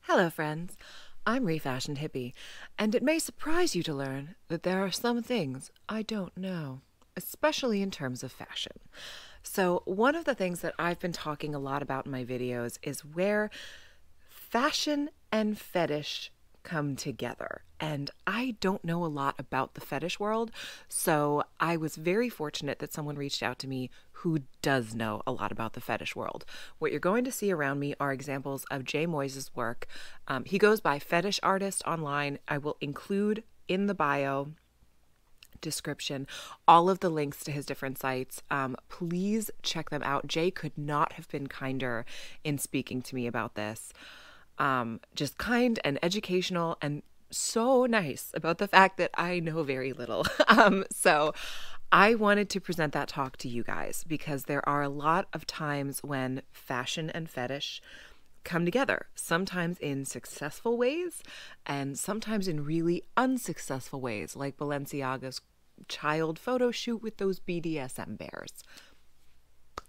Hello, friends. I'm Refashioned Hippie, and it may surprise you to learn that there are some things I don't know, especially in terms of fashion. So, one of the things that I've been talking a lot about in my videos is where fashion and fetish come together. And I don't know a lot about the fetish world, so I was very fortunate that someone reached out to me who does know a lot about the fetish world. What you're going to see around me are examples of Jay Moyes' work. He goes by Fetish Artist online. I will include in the bio description all of the links to his different sites. Please check them out. Jay could not have been kinder in speaking to me about this. Just kind and educational and so nice about the fact that I know very little. So I wanted to present that talk to you guys because there are a lot of times when fashion and fetish come together, sometimes in successful ways and sometimes in really unsuccessful ways, like Balenciaga's child photo shoot with those BDSM bears.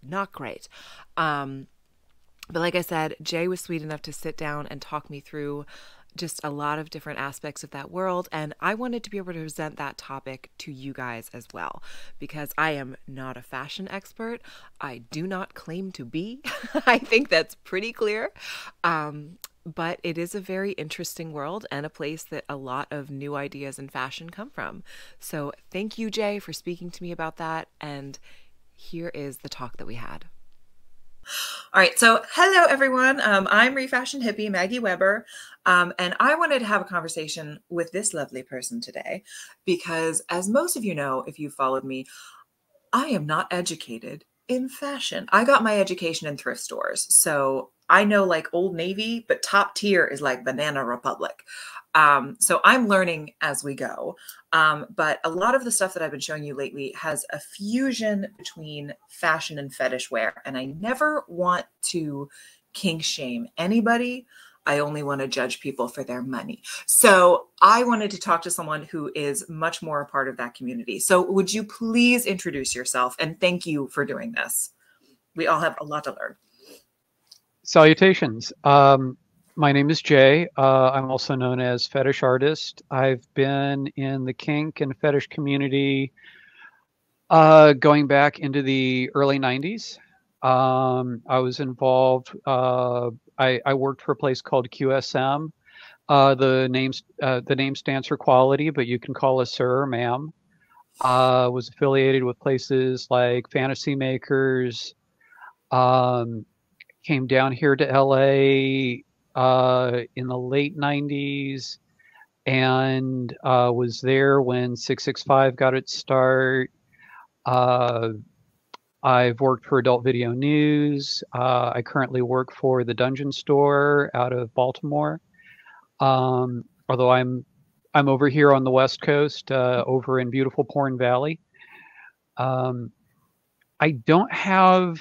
Not great. But like I said, Jay was sweet enough to sit down and talk me through just a lot of different aspects of that world. And I wanted to be able to present that topic to you guys as well, because I am not a fashion expert. I do not claim to be. I think that's pretty clear. But it is a very interesting world and a place that a lot of new ideas in fashion come from. So thank you, Jay, for speaking to me about that. And here is the talk that we had. All right, so hello everyone. I'm Refashioned Hippie Maggie Weber, and I wanted to have a conversation with this lovely person today because, as most of you know, if you followed me, I am not educated in fashion. I got my education in thrift stores, so I know like Old Navy, but top tier is like Banana Republic. So I'm learning as we go. But a lot of the stuff that I've been showing you lately has a fusion between fashion and fetish wear. And I never want to kink shame anybody. I only want to judge people for their money. So I wanted to talk to someone who is much more a part of that community. So would you please introduce yourself? And thank you for doing this. We all have a lot to learn. Salutations. My name is Jay. I'm also known as Fetish Artist. I've been in the kink and fetish community going back into the early 90s. I was involved, I worked for a place called QSM. The name stands for quality, but you can call us sir or ma'am. Was affiliated with places like Fantasy Makers, um, came down here to LA in the late 90s and was there when 665 got its start. Uh, I've worked for Adult Video News. I currently work for the Dungeon Store out of Baltimore. Although I'm over here on the West Coast, over in beautiful Porn Valley. Um, I don't have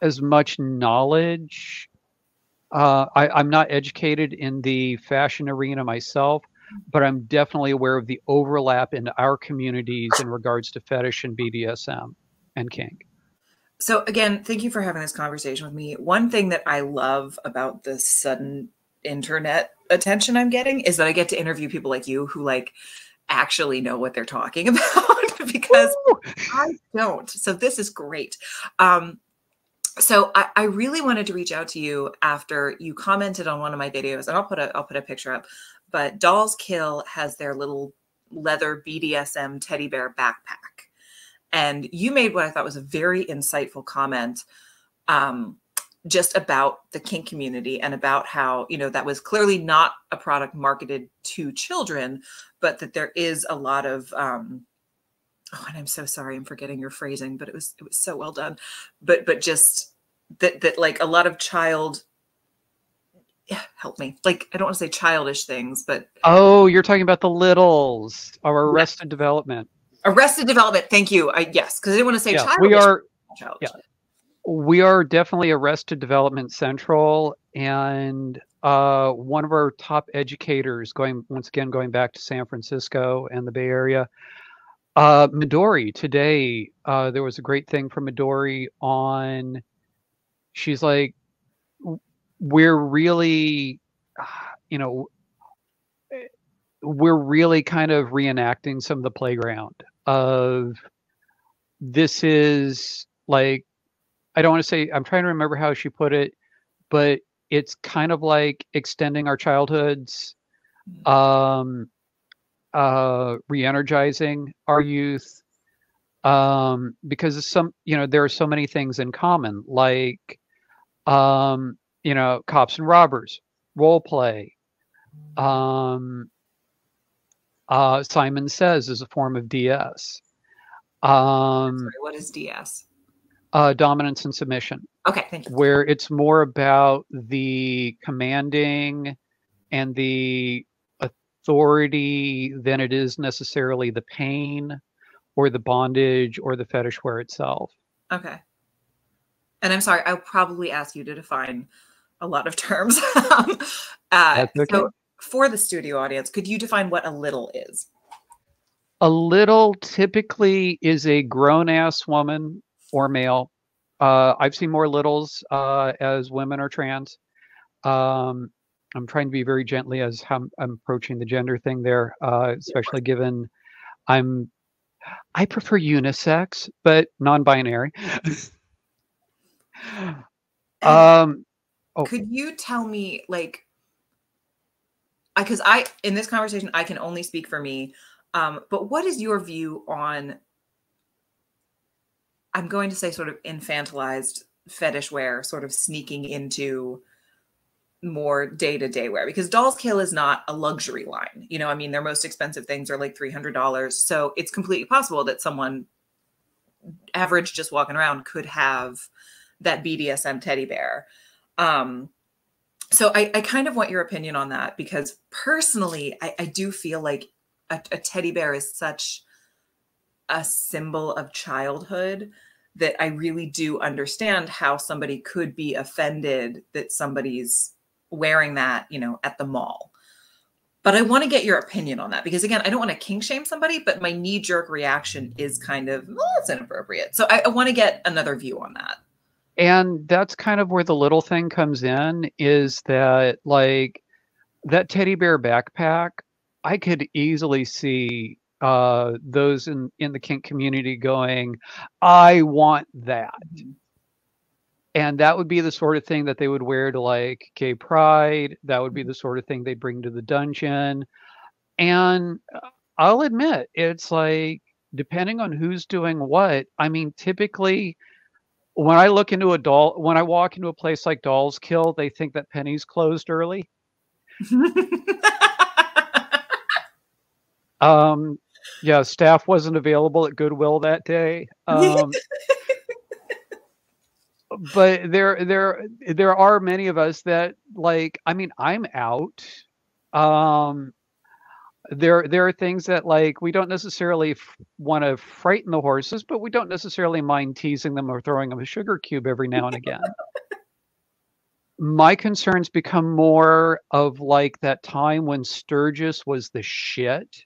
as much knowledge. I'm not educated in the fashion arena myself, but I'm definitely aware of the overlap in our communities in regards to fetish and BDSM and kink. So again, thank you for having this conversation with me. One thing that I love about the sudden internet attention I'm getting is that I get to interview people like you who like actually know what they're talking about because Woo! I don't. So this is great. So I really wanted to reach out to you after you commented on one of my videos, and I'll put a picture up. But Dolls Kill has their little leather BDSM teddy bear backpack. And you made what I thought was a very insightful comment just about the kink community and about how, you know, that was clearly not a product marketed to children, but that there is a lot of, oh, and I'm so sorry, I'm forgetting your phrasing, but it was so well done. But just that like a lot of child, yeah, help me. Like, I don't want to say childish things, but Oh, you're talking about the littles or yes. Arrested Development. Arrested Development. Thank you. Yes, because I didn't want to say Yeah, childish. yeah, Childish. we are definitely Arrested Development Central, and one of our top educators, going back to San Francisco and the Bay Area, Midori today. There was a great thing from Midori on. She's like, we're really you know, we're really kind of reenacting some of the playground of this is like, I don't want to say, I'm trying to remember how she put it, but it's kind of like extending our childhoods, um, re-energizing our youth, because some, there are so many things in common, like, cops and robbers, role play, um, Simon Says is a form of DS, um, Sorry, what is DS? dominance and submission, Okay, thank you. where it's more about the commanding and the authority than it is necessarily the pain or the bondage or the fetishware itself. Okay. And I'm sorry, I'll probably ask you to define a lot of terms. That's okay. So, for the studio audience, could you define what a little is? A little typically is a grown ass woman or male. I've seen more littles as women or trans. Um, I'm trying to be very gently as how I'm approaching the gender thing there, especially given I'm I prefer unisex, but non-binary. And um, oh, could you tell me, like, because I, in this conversation, I can only speak for me, but what is your view on, I'm going to say, sort of infantilized fetish wear, sort of sneaking into more day-to-day wear? Because Dolls Kill is not a luxury line. I mean, their most expensive things are like $300. So it's completely possible that someone average just walking around could have that BDSM teddy bear. So I kind of want your opinion on that, because personally, I do feel like a teddy bear is such a symbol of childhood that I really do understand how somebody could be offended that somebody's wearing that, at the mall. But I want to get your opinion on that, because again, I don't want to kink shame somebody, but my knee jerk reaction is kind of, well, it's inappropriate. So I want to get another view on that. and that's kind of where the little thing comes in, is that like that teddy bear backpack, I could easily see those in the kink community going, I want that. And that would be the sort of thing that they would wear to like gay pride. That would be the sort of thing they bring to the dungeon. And I'll admit, it's like, depending on who's doing what, I mean, typically when I walk into a place like Dolls Kill, they think that Penny's closed early. Um, yeah, staff wasn't available at Goodwill that day. But there are many of us that like, I mean, I'm out. Um, there are things that like we don't necessarily want to frighten the horses, but we don't necessarily mind teasing them or throwing them a sugar cube every now and again. My concerns become more of like that time when Sturgis was the shit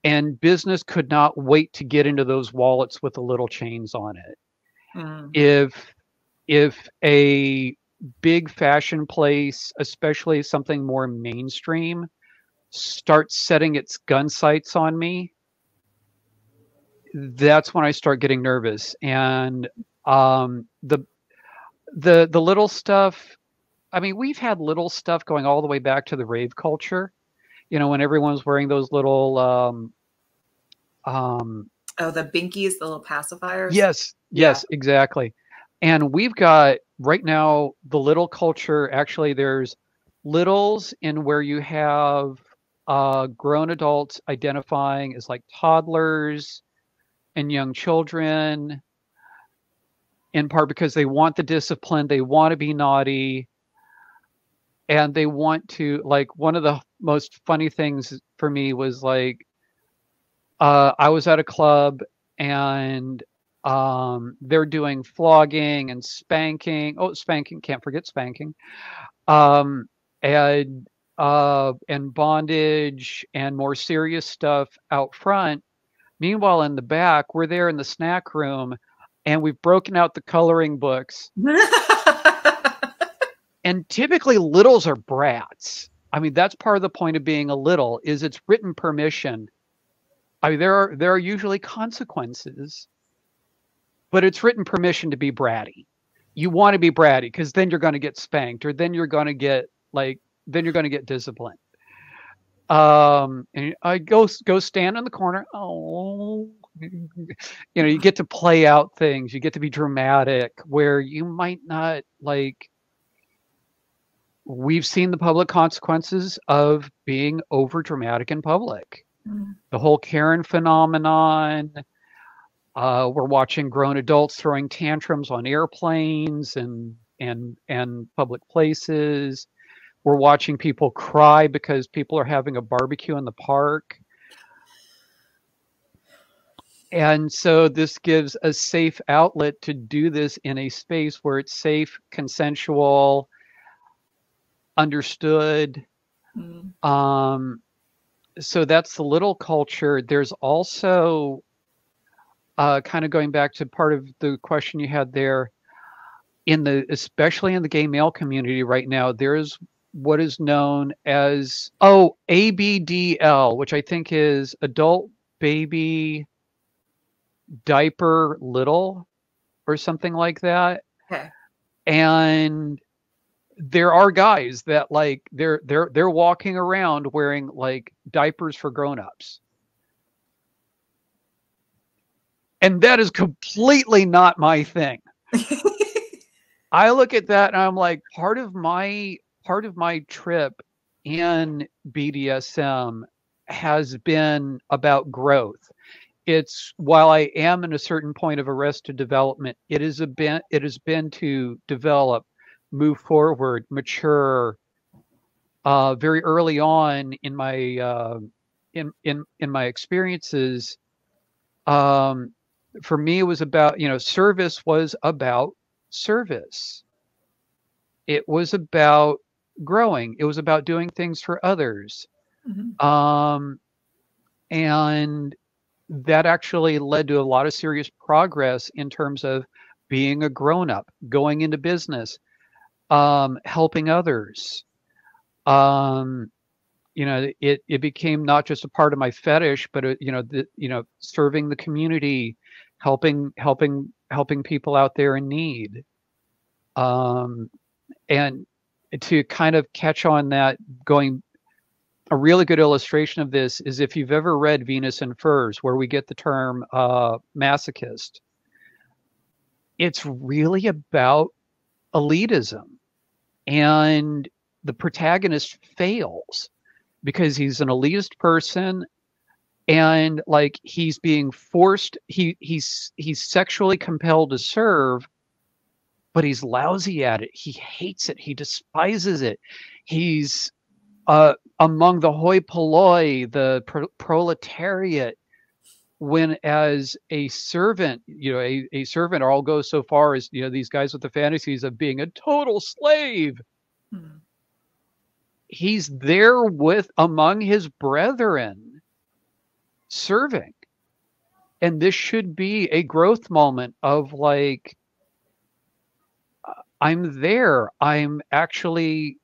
and business could not wait to get into those wallets with the little chains on it. Mm. If a big fashion place, especially something more mainstream, starts setting its gun sights on me, that's when I start getting nervous. And the little stuff, I mean, we've had little stuff going all the way back to the rave culture, when everyone was wearing those little um Oh, the binkies, the little pacifiers. yes, Yeah. yes, exactly. And we've got right now the little culture, actually there's littles in where you have grown adults identifying as like toddlers and young children, in part because they want the discipline, they want to be naughty, and they want to, like, one of the most funny things for me was like, I was at a club and they're doing flogging and spanking. Oh, spanking, can't forget spanking. Um, and bondage and more serious stuff out front. Meanwhile, in the back, we're there in the snack room and we've broken out the coloring books And typically littles are brats. I mean, that's part of the point of being a little is it's written permission. I mean, there are usually consequences, but it's written permission to be bratty. You want to be bratty because then you're going to get spanked, or then you're going to get then you're going to get disciplined. And I go stand in the corner. Oh, you get to play out things. You get to be dramatic where you might not like. We've seen the public consequences of being over dramatic in public. Mm. The whole Karen phenomenon. We're watching grown adults throwing tantrums on airplanes and public places. We're watching people cry because people are having a barbecue in the park. And so this gives a safe outlet to do this in a space where it's safe, consensual, understood. Mm. So that's the little culture. There's also kind of going back to part of the question you had there, especially in the gay male community right now, there's what is known as ABDL, which I think is adult baby diaper little or something like that. Okay. And there are guys that like they're walking around wearing like diapers for grown-ups. And that is completely not my thing. I look at that and I'm like, part of my trip in BDSM has been about growth. It's while I am in a certain point of arrested development, it has been to develop, move forward, mature. Very early on in my in my experiences, um, for me it was about service was about service. It was about growing. It was about doing things for others. Mhm. Um, and that actually led to a lot of serious progress in terms of being a grown up, going into business, helping others. Um, it became not just a part of my fetish, but serving the community, helping people out there in need. Um, and to kind of catch on that, going a really good illustration of this is if you've ever read Venus in Furs, where we get the term masochist. It's really about elitism, and the protagonist fails because he's an elitist person, and like he's being forced. He's sexually compelled to serve, but he's lousy at it. He hates it. He despises it. He's among the hoi polloi, the proletariat, when as a servant, a servant, or I'll go so far as, these guys with the fantasies of being a total slave. Mm. He's there with among his brethren serving. And this should be a growth moment of like, I'm there. I'm actually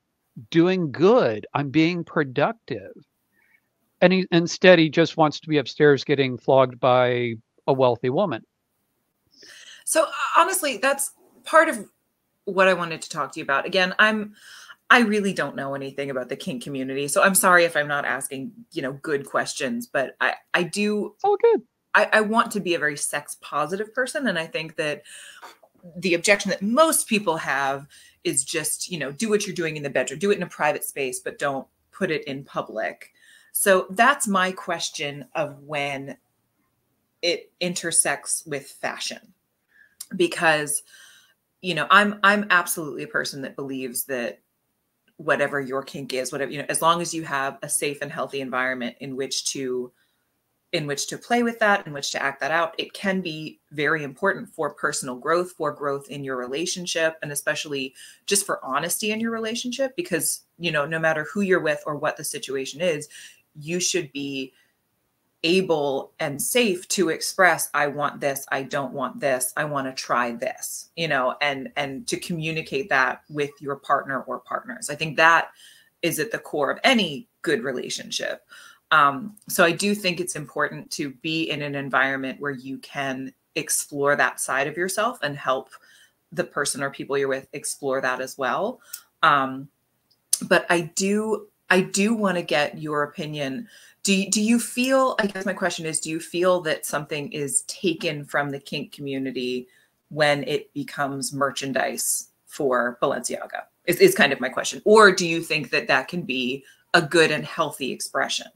doing good. I'm being productive. And instead, he just wants to be upstairs getting flogged by a wealthy woman. So honestly, that's part of what I wanted to talk to you about. Again, I really don't know anything about the kink community, so I'm sorry if I'm not asking, good questions, but I do. It's all good. I want to be a very sex positive person, and I think that the objection that most people have is just, do what you're doing in the bedroom, do it in a private space, but don't put it in public. So that's my question of when it intersects with fashion, because I'm absolutely a person that believes that whatever your kink is, whatever, as long as you have a safe and healthy environment in which to play with that, in which to act that out, it can be very important for personal growth, for growth in your relationship, and especially just for honesty in your relationship, because no matter who you're with or what the situation is, you should be able and safe to express, I want this, I don't want this, I want to try this, you know, and to communicate that with your partner or partners. I think that is at the core of any good relationship. So I do think it's important to be in an environment where you can explore that side of yourself and help the person or people you're with explore that as well. But I do want to get your opinion. Do you feel, I guess my question is, do you feel that something is taken from the kink community when it becomes merchandise for Balenciaga? Is kind of my question. Or do you think that that can be a good and healthy expression?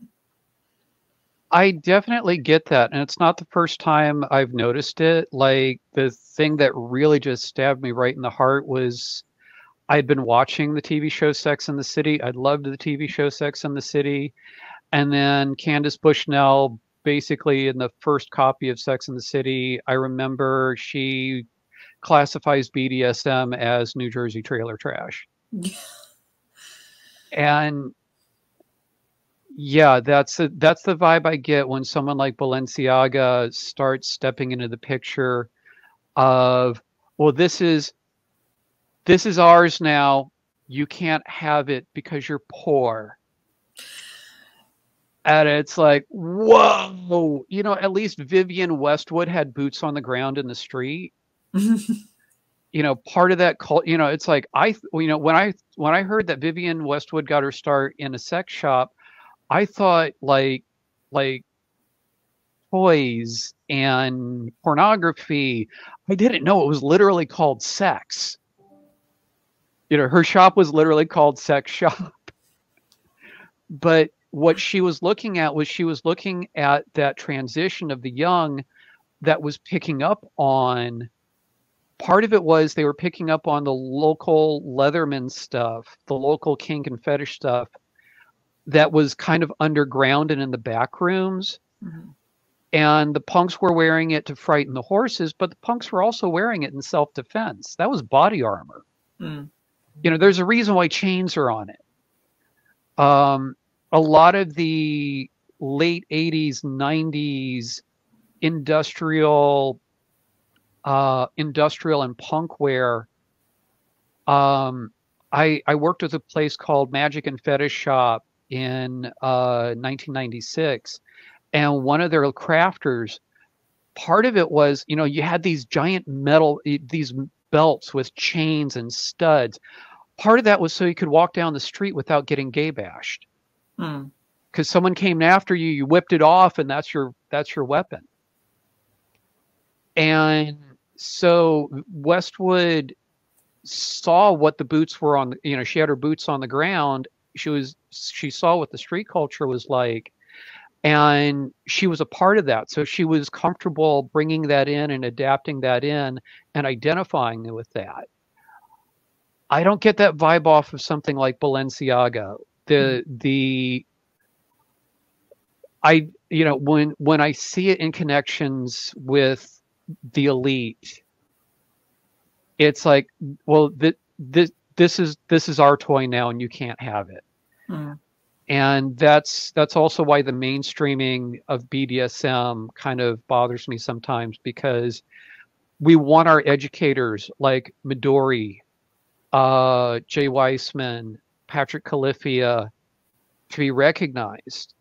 I definitely get that. And it's not the first time I've noticed it. Like the thing that really just stabbed me right in the heart was I'd been watching the TV show Sex and the City. I loved the TV show Sex and the City. And then Candace Bushnell, basically in the first copy of Sex and the City, I remember she classifies BDSM as New Jersey trailer trash. And yeah, that's the vibe I get when someone like Balenciaga starts stepping into the picture of, well, this is ours now. You can't have it because you're poor. And it's like, whoa, at least Vivienne Westwood had boots on the ground in the street. Part of that cult, it's like when I heard that Vivienne Westwood got her start in a sex shop, I thought like toys and pornography. I didn't know it was literally called sex. Her shop was literally called Sex Shop. But what she was looking at that transition of the young that was picking up on, part of it was they were picking up on the local Leatherman stuff, the local kink and fetish stuff that was kind of underground and in the back rooms. Mm-hmm. And the punks were wearing it to frighten the horses, but the punks were also wearing it in self-defense. That was body armor. Mm. There's a reason why chains are on it. A lot of the late 80s, 90s industrial and punk wear. I worked with a place called Magic and Fetish Shop in 1996, and one of their crafters, part of it was, you had these giant these belts with chains and studs. Part of that was so you could walk down the street without getting gay bashed. Because someone came after you, you whipped it off, and that's your weapon. And so Westwood saw what the boots were on. She had her boots on the ground. She saw what the street culture was like, and she was a part of that. So she was comfortable bringing that in and adapting that in and identifying with that. I don't get that vibe off of something like Balenciaga. When I see it in connections with the elite, it's like, well, this is our toy now, and you can't have it. And that's also why the mainstreaming of BDSM kind of bothers me sometimes, because we want our educators like Midori, Jay Weissman, Patrick Califia to be recognized.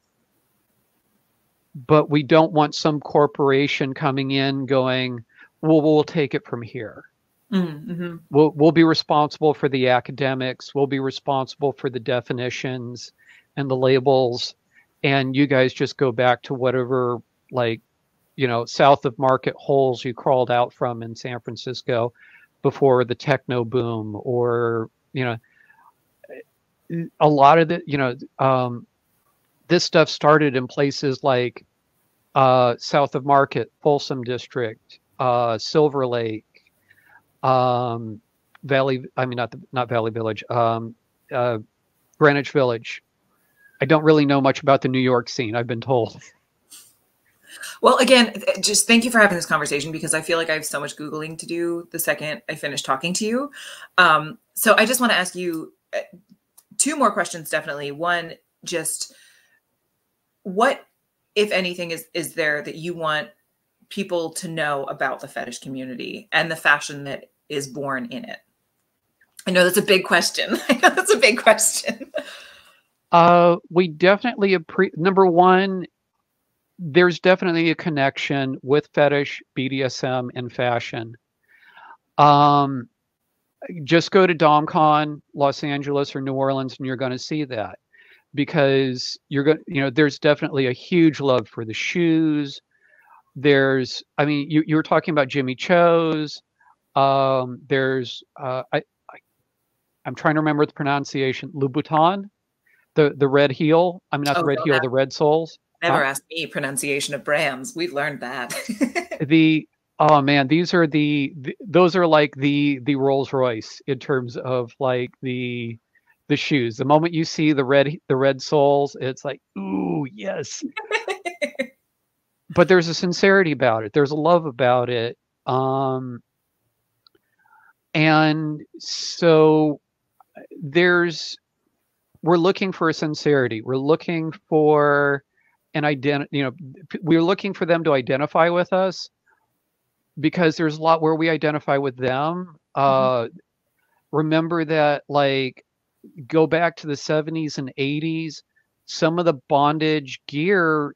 But we don't want some corporation coming in going, well, we'll take it from here. Mm-hmm. We'll be responsible for the academics. We'll be responsible for the definitions and the labels. And you guys just go back to whatever, south of Market holes you crawled out from in San Francisco before the techno boom, or, a lot of the, this stuff started in places like south of Market, Folsom District, Silver Lake, Valley. I mean, not Valley Village, Greenwich Village. I don't really know much about the New York scene, I've been told. Well, again, just thank you for having this conversation, because I feel like I have so much Googling to do the second I finish talking to you. So I just want to ask you two more questions, definitely. One, just what if anything, is there that you want people to know about the fetish community and the fashion that is born in it? I know that's a big question. I know that's a big question. We definitely number one, there's definitely a connection with fetish, BDSM, and fashion. Um, just go to DomCon, Los Angeles or New Orleans, and you're going to see that because you're going, there's definitely a huge love for the shoes. I mean, you were talking about Jimmy Cho's. There's, I'm trying to remember the pronunciation, Louboutin, the red heel. I mean, not the Oh, red heel, the red soles. never Huh? ask me pronunciation of brands. We've learned that. The Oh man, those are like the Rolls Royce in terms of like the shoes. The moment you see the red soles, it's like, ooh, yes. But there's a sincerity about it. There's a love about it. And so there's we're looking for a sincerity. We're looking for an identity, we're looking for them to identify with us because there's a lot where we identify with them. Remember that, like, go back to the 70s and 80s, some of the bondage gear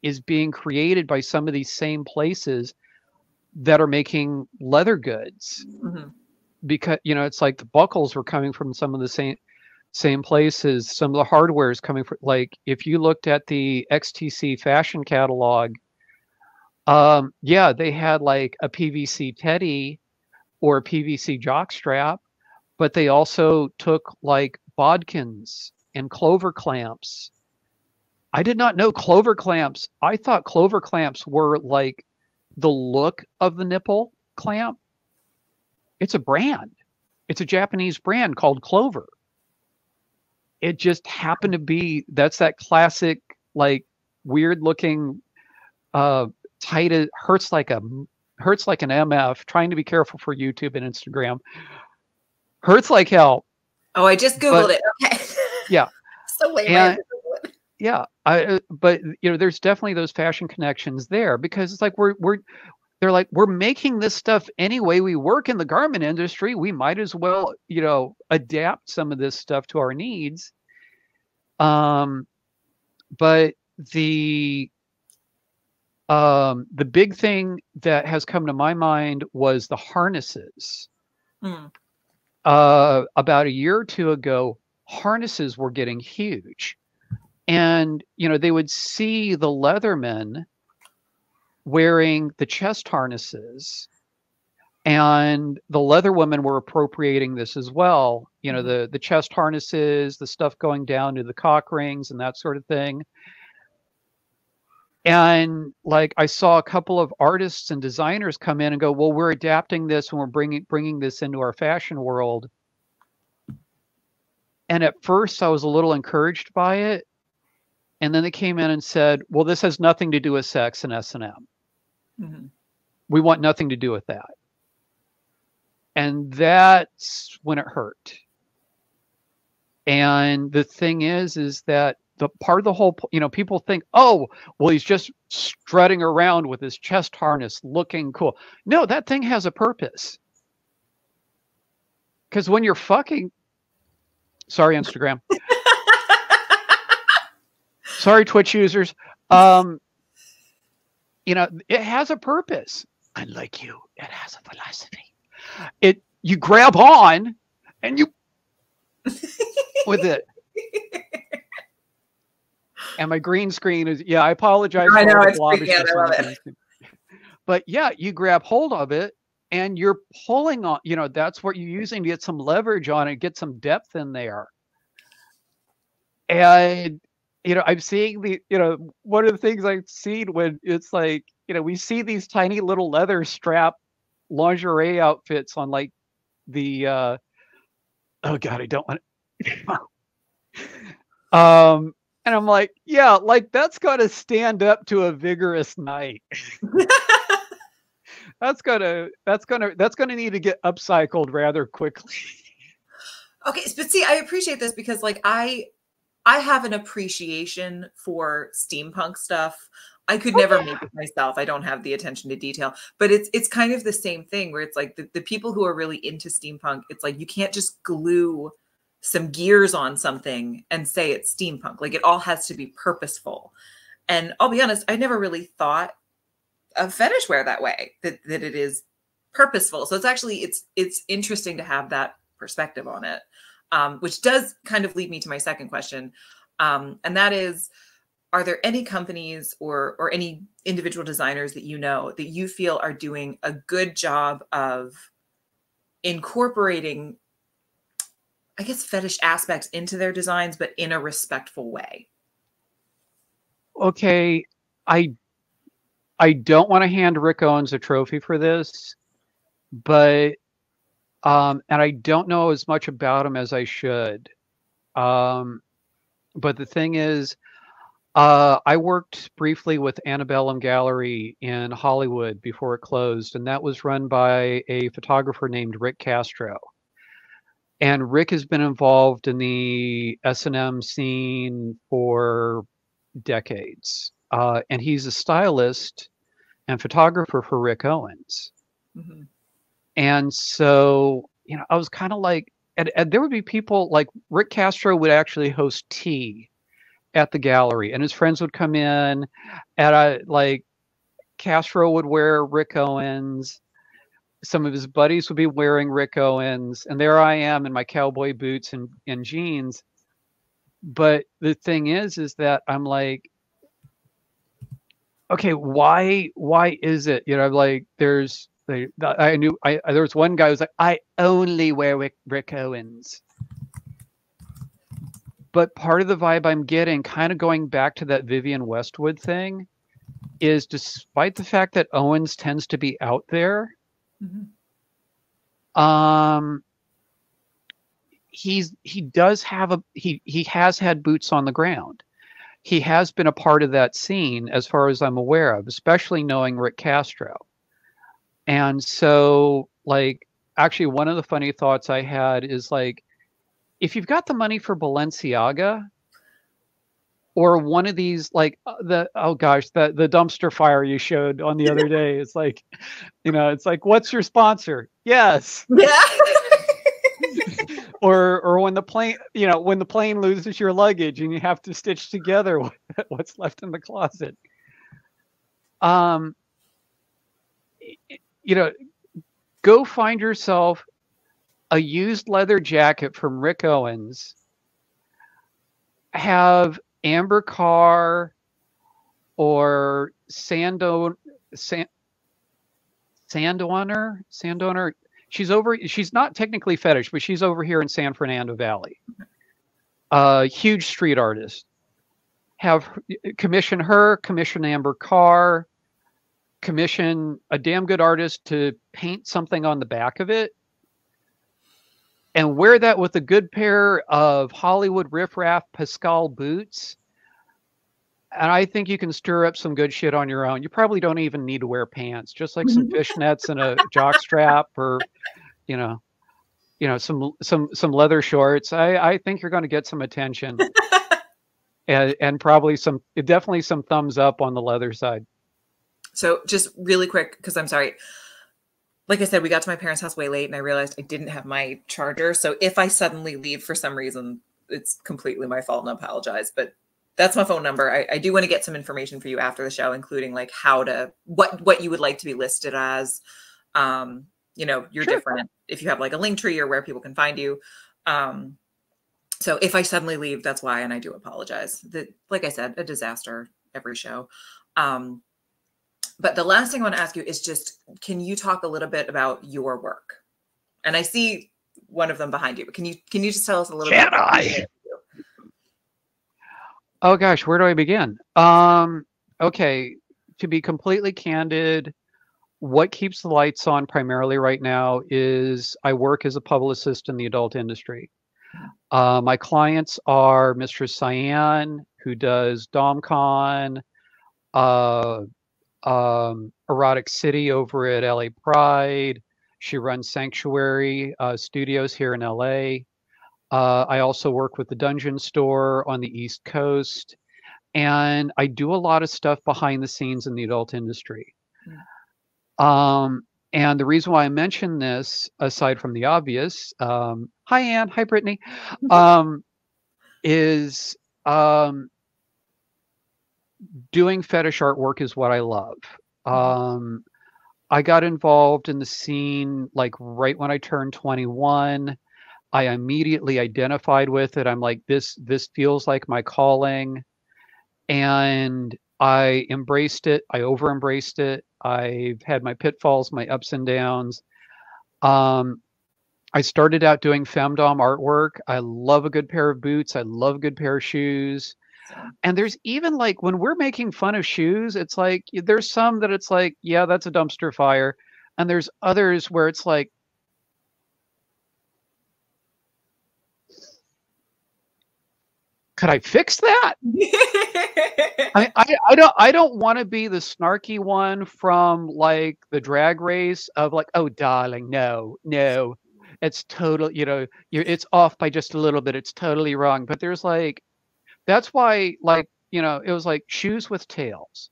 is being created by some of these same places that are making leather goods. Mm-hmm. Because, it's like the buckles were coming from some of the same places. Some of the hardware is coming from, like, if you looked at the XTC fashion catalog, yeah, they had like a PVC teddy or a PVC jock strap, but they also took like bodkins and clover clamps. I did not know clover clamps. I thought clover clamps were like the look of the nipple clamp. It's a brand. It's a Japanese brand called Clover. It just happened to be, that's that classic, like, weird looking, tight, hurts like an MF, trying to be careful for YouTube and Instagram. Hurts like hell. Oh, I just Googled it. Okay. Yeah. So wait, yeah. But there's definitely those fashion connections there because it's like they're like, we're making this stuff anyway. We work in the garment industry. We might as well, adapt some of this stuff to our needs. But the big thing that has come to my mind was the harnesses. About a year or two ago, harnesses were getting huge. And, they would see the Leathermen wearing the chest harnesses, and the leather women were appropriating this as well. The chest harnesses, the stuff going down to the cock rings and that sort of thing. And like, I saw a couple of artists and designers come in and go, well, we're adapting this and we're bringing this into our fashion world. And at first I was a little encouraged by it. And then they came in and said, well, this has nothing to do with sex and S&M. Mm-hmm. We want nothing to do with that. And that's when it hurt. And the thing is that the part of the whole, people think, oh, well, he's just strutting around with his chest harness looking cool. No, that thing has a purpose. Because when you're fucking, sorry, Instagram. Sorry, Twitch users. It has a purpose. Unlike you, it has a philosophy. You grab on and you with it. And my green screen is, I apologize. I know, it's freaking out. I love it. But yeah, you grab hold of it and you're pulling on, that's what you're using to get some leverage on it, get some depth in there. And, I'm seeing one of the things I've seen when it's like, we see these tiny little leather strap lingerie outfits on like the, oh God, I don't want to. And I'm like, yeah, like that's got to stand up to a vigorous night. that's gonna need to get upcycled rather quickly. Okay, but see, I appreciate this because like I I have an appreciation for steampunk stuff. I could Oh never make yeah. it myself. I don't have the attention to detail, but it's kind of the same thing where it's like the people who are really into steampunk, it's like you can't just glue some gears on something and say it's steampunk. Like it all has to be purposeful. And I'll be honest, I never really thought of fetish wear that way, that it is purposeful. So it's interesting to have that perspective on it, which does kind of lead me to my second question, and that is, are there any companies or any individual designers that you know that you feel are doing a good job of incorporating, I guess, fetish aspects into their designs, but in a respectful way? Okay, I I don't want to hand Rick Owens a trophy for this, but and I don't know as much about him as I should. Um, but the thing is, I worked briefly with Antebellum Gallery in Hollywood before it closed, and that was run by a photographer named Rick Castro. And Rick has been involved in the S&M scene for decades. And he's a stylist and photographer for Rick Owens. Mhm. And so, I was kind of like, and there would be people like Rick Castro would actually host tea at the gallery, and his friends would come in, and like Castro would wear Rick Owens. Some of his buddies would be wearing Rick Owens, and there I am in my cowboy boots and jeans. But the thing is that I'm like, okay, why is it? Like I knew there was one guy who was like, I only wear Rick Owens. But part of the vibe I'm getting, kind of going back to that Vivian Westwood thing, is despite the fact that Owens tends to be out there, Mhm. um, he has had boots on the ground. He has been a part of that scene as far as I'm aware of, especially knowing Rick Castro. And so, like, actually, one of the funny thoughts I had is like, if you've got the money for Balenciaga or one of these, like the oh gosh, the dumpster fire you showed on the other day, it's like, it's like, what's your sponsor? Yes. Yeah. Or when the plane loses your luggage and you have to stitch together what's left in the closet. Um, you know, go find yourself a used leather jacket from Rick Owens. Have Amber Carr or Sandowner. She's not technically fetish, but she's over here in San Fernando Valley. Huge street artist. Have commission her, commission Amber Carr, commission a damn good artist to paint something on the back of it, and wear that with a good pair of Hollywood riffraff Pascal boots. And I think you can stir up some good shit on your own. You probably don't even need to wear pants, just like some fishnets and a jock strap, or you know, some leather shorts. I think you're going to get some attention, and probably definitely some thumbs up on the leather side. So just really quick, because I'm sorry. Like I said, we got to my parents' house way late and I realized I didn't have my charger. So if I suddenly leave for some reason, it's completely my fault and I apologize. But that's my phone number. I do want to get some information for you after the show, including like what you would like to be listed as. You're Sure. different if you have like a link tree or where people can find you. Um, so if I suddenly leave, that's why, and I do apologize. Like I said, a disaster every show. Um, but the last thing I want to ask you is just, can you talk a little bit about your work? And I see one of them behind you, but can you just tell us a little bit Can about what I? you Oh gosh, where do I begin? Okay, to be completely candid, what keeps the lights on primarily right now is I work as a publicist in the adult industry. do? My clients are Mistress Cyan, who does DomCon, uh, Erotic City over at LA Pride. She runs Sanctuary Studios here in LA. I also work with the Dungeon Store on the East Coast, and I do a lot of stuff behind the scenes in the adult industry. Mm. Um, and the reason why I mention this, aside from the obvious, hi Ann, hi Brittany, um, is um, doing fetish artwork is what I love. Mhm. Um, I got involved in the scene like right when I turned 21. I immediately identified with it. I'm like, this feels like my calling, and I embraced it. I over embraced it. I've had my pitfalls, my ups and downs. Um, I started out doing femdom artwork. I love a good pair of boots. I love a good pair of shoes. Same. And there's even like when we're making fun of shoes, it's like there's some that it's like, yeah, that's a dumpster fire. And there's others where it's like, could I fix that? I don't want to be the snarky one from like the drag race of like, oh darling, no, it's total, it's off by just a little bit, it's totally wrong. But there's like, that's why, like, it was like shoes with tails.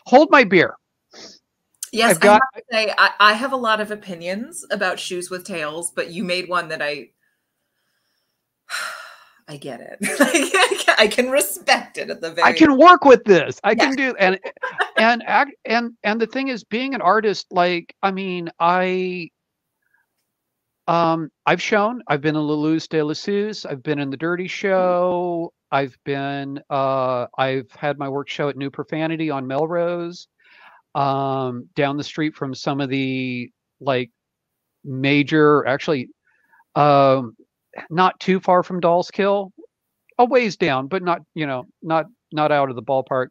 Hold my beer. Yes, I've I have got to say, I have a lot of opinions about shoes with tails, but you made one that I get it. Like, I can respect it at the I very can work with this. I yes. can do and act and the thing is being an artist, like, I mean, I've been in Lulus de la Suze, I've been in the Dirty Show, I've had my work show at New Profanity on Melrose, down the street from some of the like major, actually, um, not too far from Dolls Kill, a ways down, but not, not out of the ballpark.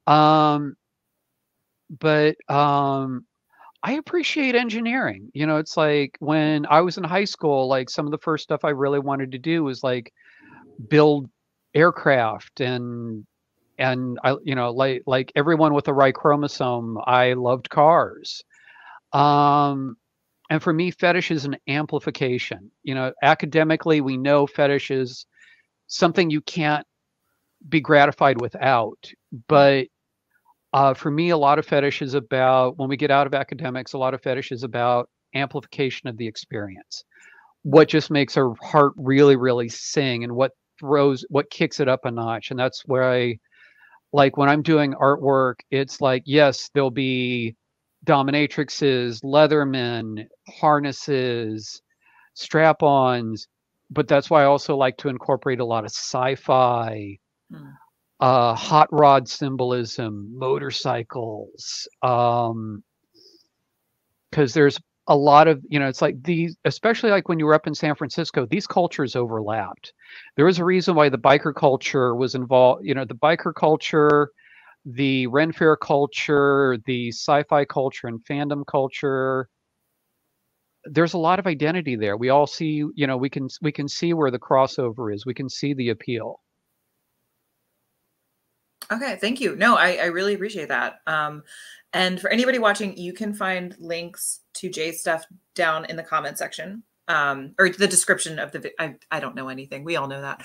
Um, but I appreciate engineering. It's like when I was in high school, like some of the first stuff I really wanted to do was like build aircraft and I, like everyone with the right chromosome, I loved cars. Um, and for me, fetish is an amplification. Academically, we know fetish is something you can't be gratified without. But for me, a lot of fetish is about, when we get out of academics, a lot of fetish is about amplification of the experience. What just makes our heart really, really sing, and what kicks it up a notch. And that's where I like when I'm doing artwork, it's like, yes, there'll be dominatrixes, leathermen, harnesses, strap-ons, but that's why I also like to incorporate a lot of sci-fi, Mm. hot rod symbolism, motorcycles, because there's a lot of, it's like these, especially like when you were up in San Francisco, these cultures overlapped. There was a reason why the biker culture was involved, the biker culture, the Ren Fair culture, the sci-fi culture and fandom culture. There's a lot of identity there. We all see, we can see where the crossover is. We can see the appeal. Okay, thank you. No, I really appreciate that. And for anybody watching, you can find links to Jay's stuff down in the comment section, or the description of the. I don't know anything. We all know that.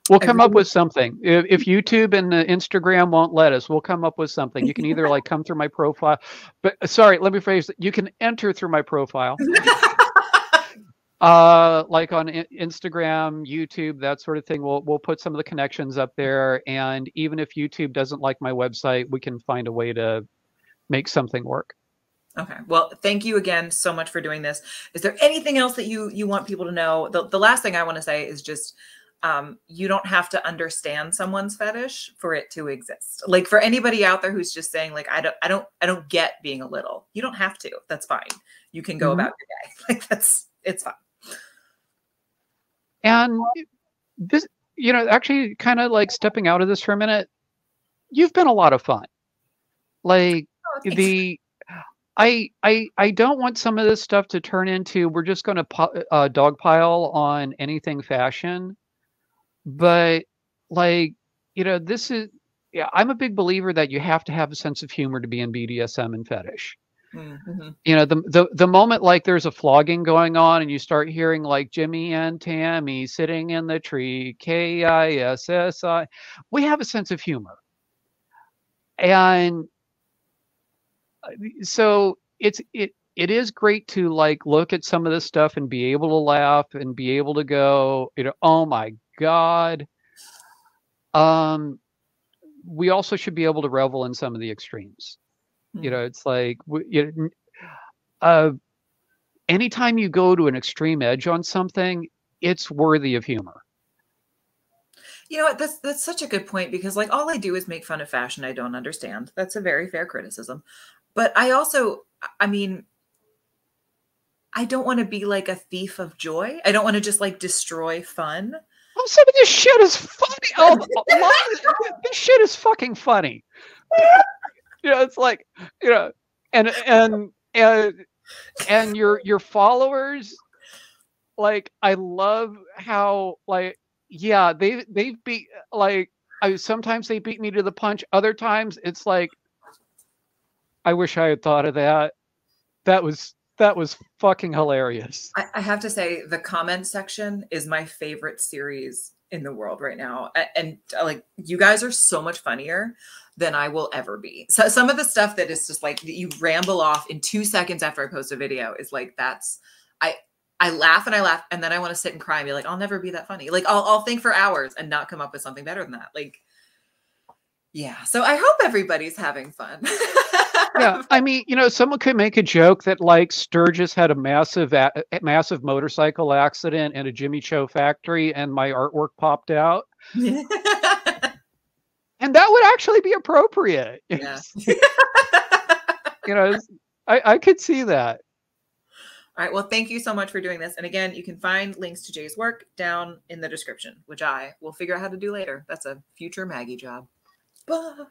We'll I come up really, with something. If YouTube and Instagram won't let us, we'll come up with something. You can either like come through my profile, but sorry, let me phrase it. You can enter through my profile, like on Instagram, YouTube, that sort of thing. We'll put some of the connections up there, and even if YouTube doesn't like my website, we can find a way to make something work. Okay. Well, thank you again so much for doing this. Is there anything else that you want people to know? The last thing I want to say is just you don't have to understand someone's fetish for it to exist. Like for anybody out there who's just saying like I don't get being a little. You don't have to. That's fine. You can go Mhm. about your day. Like it's fine. And this, actually, kind of like stepping out of this for a minute, you've been a lot of fun. Like Oh, thanks. the I don't want some of this stuff to turn into we're just going to dogpile on anything fashion, but like this is, yeah, I'm a big believer that you have to have a sense of humor to be in BDSM and fetish. Mm-hmm. You know, the moment like there's a flogging going on and you start hearing like Jimmy and Tammy sitting in the tree, KISSI, we have a sense of humor. And so it is great to like look at some of this stuff and be able to laugh and be able to go, you know, oh my God. Um, we also should be able to revel in some of the extremes. You Mm. know, it's like uh, anytime you go to an extreme edge on something, it's worthy of humor. You know what? That's such a good point because like all I do is make fun of fashion I don't understand. That's a very fair criticism. But I also, I mean, I don't want to be like a thief of joy. I don't want to just like destroy fun. Oh, some of this shit is funny. Oh, a lot of this shit is fucking funny. You know, it's like, you know, and and your followers, like, I love how like, yeah, they've beat like, I sometimes they beat me to the punch. Other times it's like, I wish I had thought of that. That was fucking hilarious. I have to say, the comment section is my favorite series in the world right now. And like, you guys are so much funnier than I will ever be. So some of the stuff that is just like you ramble off in 2 seconds after I post a video is like, I, I laugh and then I want to sit and cry and be like, I'll never be that funny. Like I'll think for hours and not come up with something better than that. Like, yeah. So I hope everybody's having fun. Yeah, I mean, you know, someone could make a joke that like Sturgis had a massive motorcycle accident in a Jimmy Cho factory, and my artwork popped out, and that would actually be appropriate. Yeah. You know, I could see that. All right. Well, thank you so much for doing this. And again, you can find links to Jay's work down in the description, which I will figure out how to do later. That's a future Maggie job. Bye.